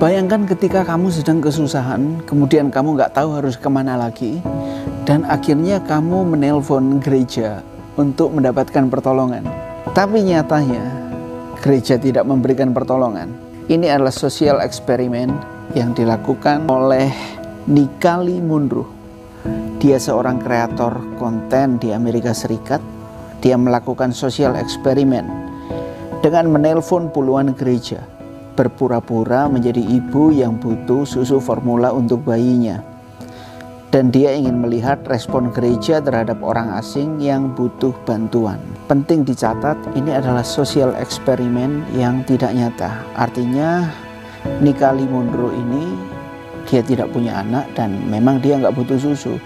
Bayangkan ketika kamu sedang kesusahan, kemudian kamu nggak tahu harus kemana lagi, dan akhirnya kamu menelpon gereja untuk mendapatkan pertolongan. Tapi nyatanya, gereja tidak memberikan pertolongan. Ini adalah sosial eksperimen yang dilakukan oleh Nikali Munro. Dia seorang kreator konten di Amerika Serikat. Dia melakukan sosial eksperimen dengan menelpon puluhan gereja, berpura-pura menjadi ibu yang butuh susu formula untuk bayinya. Dan dia ingin melihat respon gereja terhadap orang asing yang butuh bantuan. Penting dicatat, ini adalah sosial eksperimen yang tidak nyata. Artinya Nikali Munro ini dia tidak punya anak dan memang dia nggak butuh susu.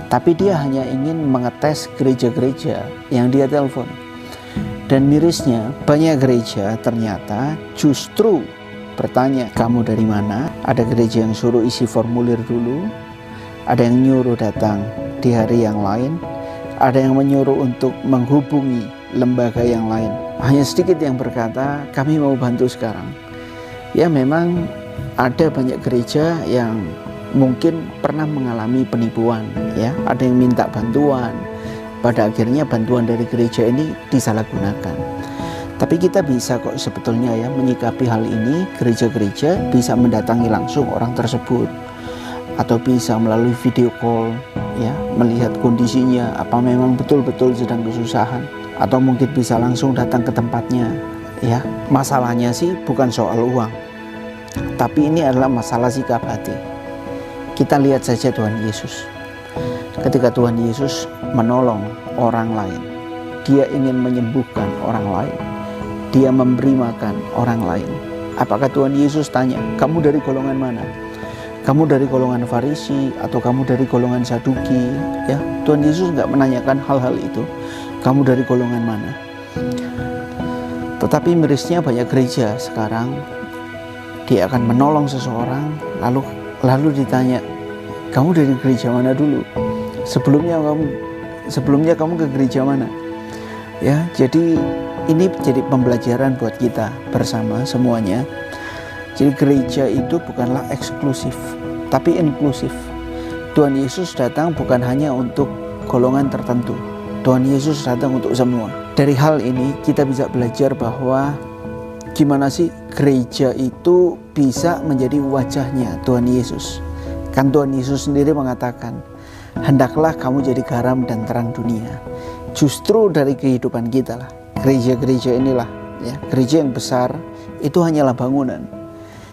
Tapi dia hanya ingin mengetes gereja-gereja yang dia telepon. Dan mirisnya banyak gereja ternyata justru bertanya, kamu dari mana? Ada gereja yang suruh isi formulir dulu, ada yang nyuruh datang di hari yang lain, ada yang menyuruh untuk menghubungi lembaga yang lain. Hanya sedikit yang berkata, kami mau bantu sekarang. Ya memang ada banyak gereja yang mungkin pernah mengalami penipuan, ya. Ada yang minta bantuan. Pada akhirnya bantuan dari gereja ini disalahgunakan. Tapi kita bisa kok sebetulnya ya menyikapi hal ini. Gereja-gereja bisa mendatangi langsung orang tersebut, atau bisa melalui video call, ya, melihat kondisinya, apa memang betul-betul sedang kesusahan, atau mungkin bisa langsung datang ke tempatnya, ya. Masalahnya sih bukan soal uang, tapi ini adalah masalah sikap hati. Kita lihat saja Tuhan Yesus. Ketika Tuhan Yesus menolong orang lain, dia ingin menyembuhkan orang lain, dia memberi makan orang lain. Apakah Tuhan Yesus tanya, kamu dari golongan mana? Kamu dari golongan Farisi atau kamu dari golongan Saduki? Ya, Tuhan Yesus nggak menanyakan hal-hal itu. Kamu dari golongan mana? Tetapi mirisnya banyak gereja sekarang, dia akan menolong seseorang, lalu ditanya, kamu dari gereja mana dulu? Sebelumnya kamu ke gereja mana? Ya, jadi ini jadi pembelajaran buat kita bersama semuanya. Jadi gereja itu bukanlah eksklusif, tapi inklusif. Tuhan Yesus datang bukan hanya untuk golongan tertentu. Tuhan Yesus datang untuk semua. Dari hal ini kita bisa belajar bahwa gimana sih gereja itu bisa menjadi wajahnya Tuhan Yesus. Kan Tuhan Yesus sendiri mengatakan, hendaklah kamu jadi garam dan terang dunia. Justru dari kehidupan kita lah, gereja-gereja inilah, ya, gereja yang besar itu hanyalah bangunan.